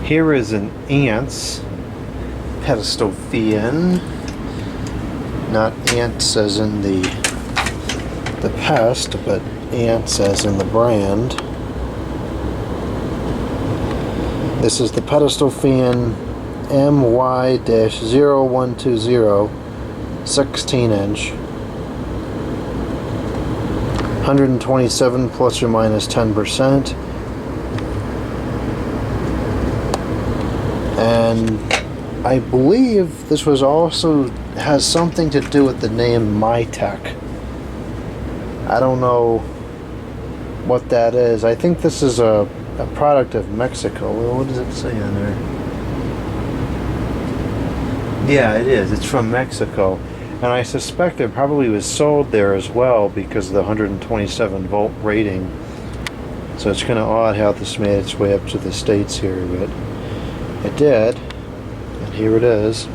Here is an ants pedestal fan. Not ants as in the pest, but ants as in the brand. This is the pedestal fan MY-0120, 16-inch, 127 plus or minus 10%. And I believe this was also has something to do with the name Mytek. I don't know what that is. I think this is a product of Mexico. Well, what does it say on there? Yeah, it is. It's from Mexico. And I suspect it probably was sold there as well because of the 127 volt rating. So it's kind of odd how this made its way up to the States here, but it did. And here it is.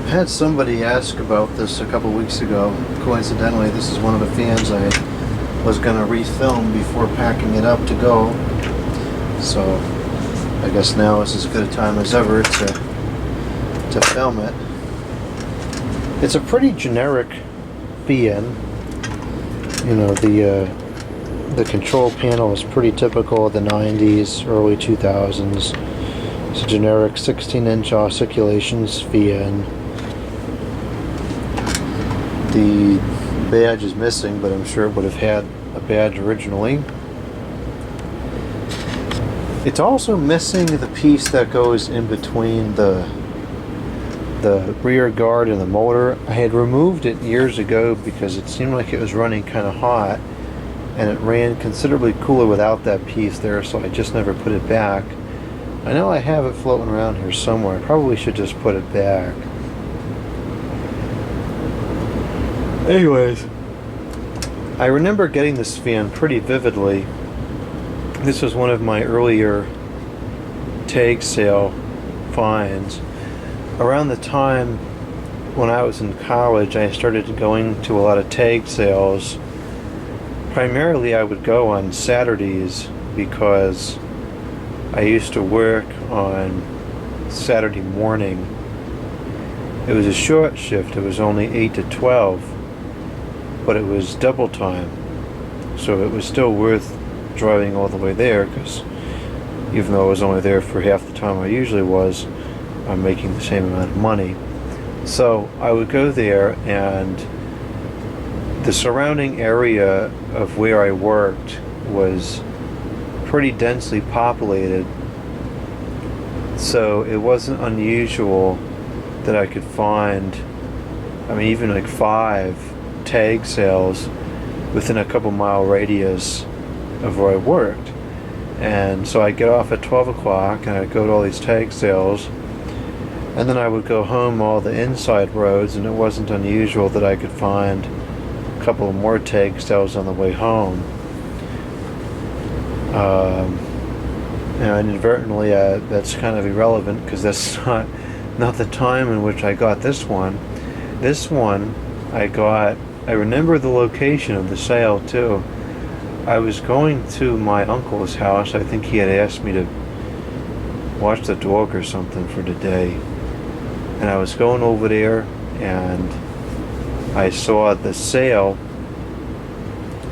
I had somebody ask about this a couple weeks ago. Coincidentally, this is one of the fans I was going to refilm before packing it up to go. So I guess now is as good a time as ever to film it. It's a pretty generic fan. You know, the control panel is pretty typical of the 90s, early 2000s. It's a generic 16-inch oscillations fan. The badge is missing, but I'm sure it would have had a badge originally. It's also missing the piece that goes in between the rear guard and the motor. I had removed it years ago because it seemed like it was running kind of hot, and it ran considerably cooler without that piece there, so I just never put it back. I know I have it floating around here somewhere. I probably should just put it back. Anyways, I remember getting this fan pretty vividly. This was one of my earlier tag sale finds. Around the time when I was in college, I started going to a lot of tag sales. Primarily I would go on Saturdays because I used to work on Saturday morning. It was a short shift. It was only 8 to 12, but it was double time, so it was still worth driving all the way there, because even though I was only there for half the time I usually was, I'm making the same amount of money. So I would go there, and the surrounding area of where I worked was pretty densely populated, so it wasn't unusual that I could find, I mean, even like 5 tag sales within a couple mile radius of where I worked. And so I'd get off at 12 o'clock and I'd go to all these tag sales, and then I would go home all the inside roads, and it wasn't unusual that I could find a couple of more tag sales on the way home. And inadvertently, that's kind of irrelevant because that's not the time in which I got this one. This one I remember the location of the sale too. I was going to my uncle's house. I think he had asked me to watch the dog or something for the day. And I was going over there, and I saw the sale.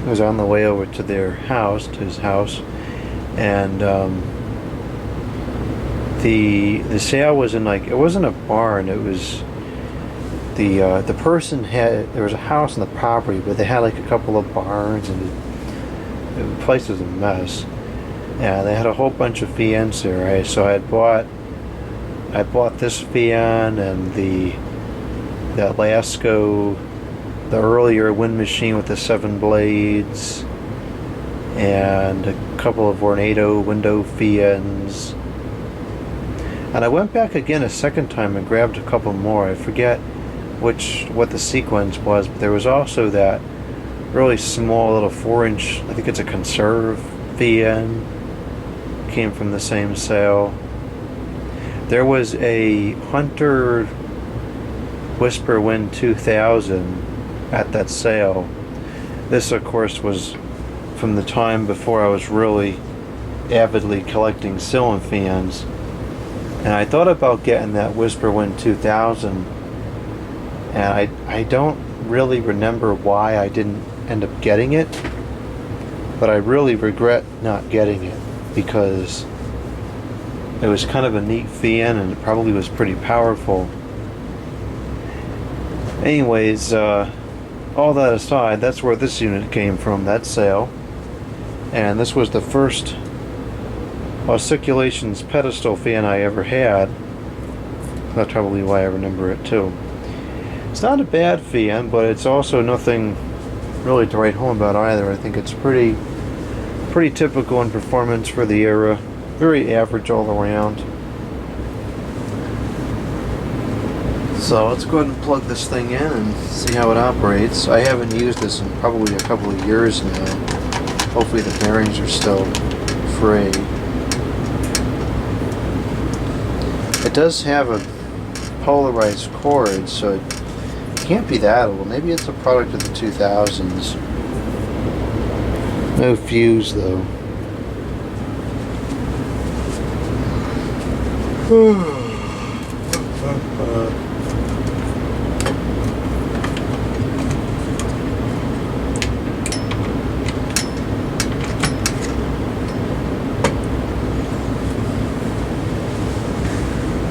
I was on the way over to their house, to his house, and the sale was in, like, it wasn't a barn. It was the person had, there was a house on the property, but they had like a couple of barns, and the place was a mess. Yeah, they had a whole bunch of fans there, right? So I bought this fan and the Lasco, the earlier wind machine with the 7 blades, and a couple of Vornado window fans. And I went back again a second time and grabbed a couple more. I forget what the sequence was, but there was also that really small little 4-inch, I think it's a conserve fan, came from the same sale. There was a Hunter Whisper Wind 2000 at that sale. This, of course, was from the time before I was really avidly collecting ceiling fans, and I thought about getting that Whisper Wind 2000, and I don't really remember why I didn't end up getting it, but I really regret not getting it because it was kind of a neat fan and it probably was pretty powerful. Anyways, all that aside, that's where this unit came from, that sale. And this was the first Oscillating Pedestal fan I ever had. That's probably why I remember it too. It's not a bad fan, but it's also nothing really to write home about either. I think it's pretty typical in performance for the era. Very average all around. So let's go ahead and plug this thing in and see how it operates. I haven't used this in probably a couple of years now. Hopefully the bearings are still free. It does have a polarized cord, so it can't be that old. Maybe it's a product of the 2000s. No fuse though.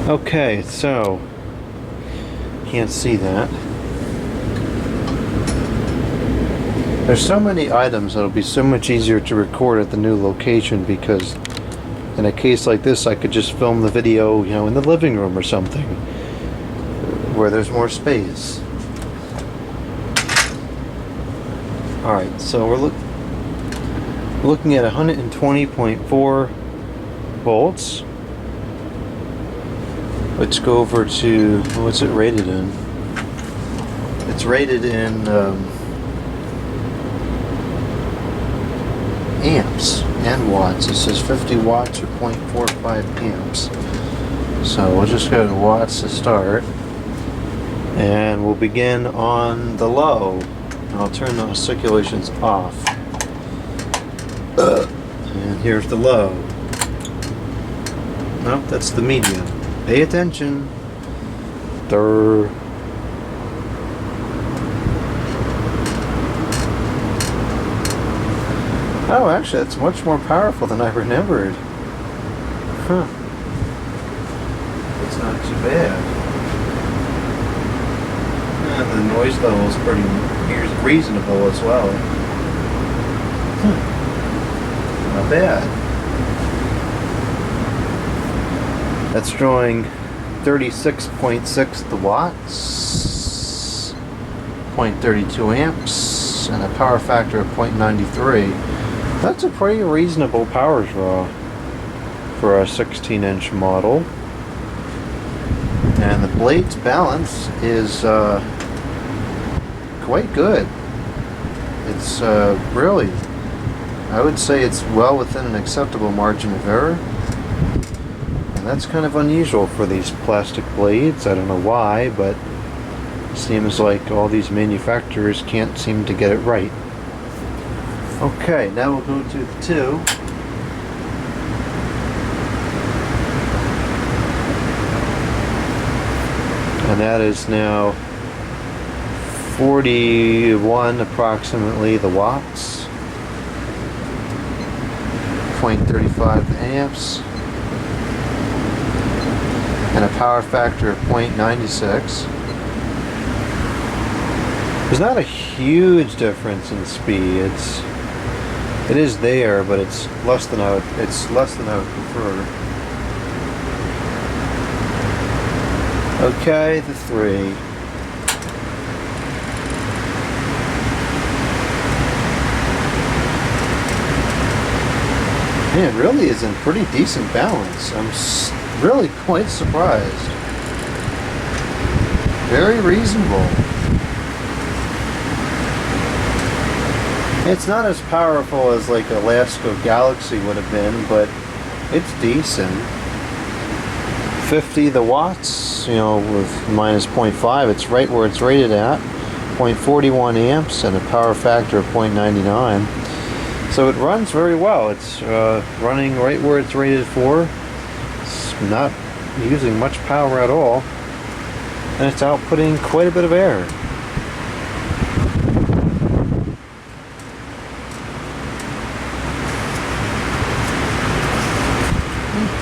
Okay, so can't see that. There's so many items that'll be so much easier to record at the new location, because in a case like this I could just film the video, you know, in the living room or something where there's more space. Alright, so we're looking at 120.4 volts. Let's go over to, what's it rated in? It's rated in amps and watts. It says 50 watts or 0.45 amps. So we'll just go to watts to start. And we'll begin on the low. I'll turn the oscillations off. And here's the low. Nope, that's the medium. Pay attention. Durr. Oh, actually, that's much more powerful than I remembered. Huh. It's not too bad. And the noise level is pretty reasonable as well. Not bad. That's drawing 36.6 the watts, 0.32 amps, and a power factor of 0.93. That's a pretty reasonable power draw for a 16-inch model. And the blade's balance is quite good. It's really, I would say it's well within an acceptable margin of error. That's kind of unusual for these plastic blades. I don't know why, but it seems like all these manufacturers can't seem to get it right. Okay, now we'll go to the 2. And that is now 41 approximately the watts, 0.35 amps, and a power factor of 0.96. There's not a huge difference in speed. It is there, but it's less than I would prefer. Okay, the 3. Man, it really is in pretty decent balance. I'm really quite surprised. Very reasonable. It's not as powerful as like a Lasco Galaxy would have been, but it's decent. 50 the watts, you know, with minus 0.5, it's right where it's rated at. 0.41 amps and a power factor of 0.99. So it runs very well. It's running right where it's rated for. It's not using much power at all, and it's outputting quite a bit of air.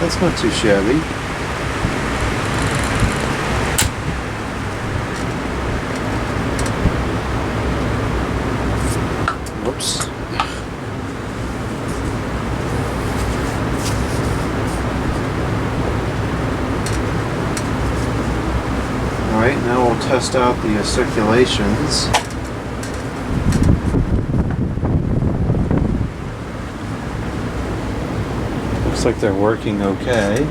That's not too shabby. Whoops. Alright, now we'll test out the circulations. Looks like they're working okay.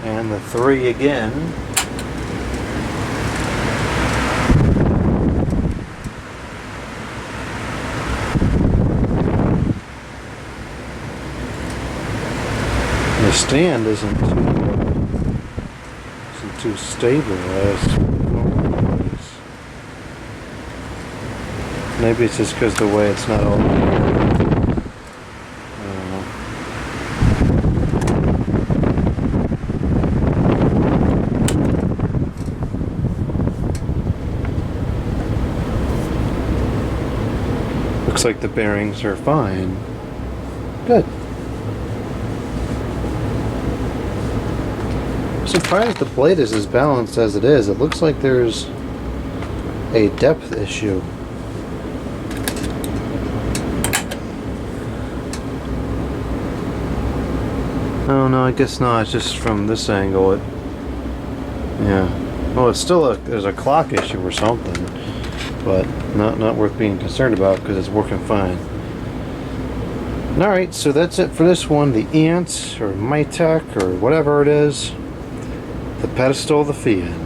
And the 3 again. The stand isn't too stable as normal is. Maybe it's just because the way it's not all. Looks like the bearings are fine. Good. I'm surprised the blade is as balanced as it is. It looks like there's a depth issue. Oh no, I guess not. It's just from this angle. Yeah. Well, it's still there's a clock issue or something, but not worth being concerned about because it's working fine. Alright, so that's it for this one. The Ant, or Mytek, or whatever it is. The pedestal, the fan.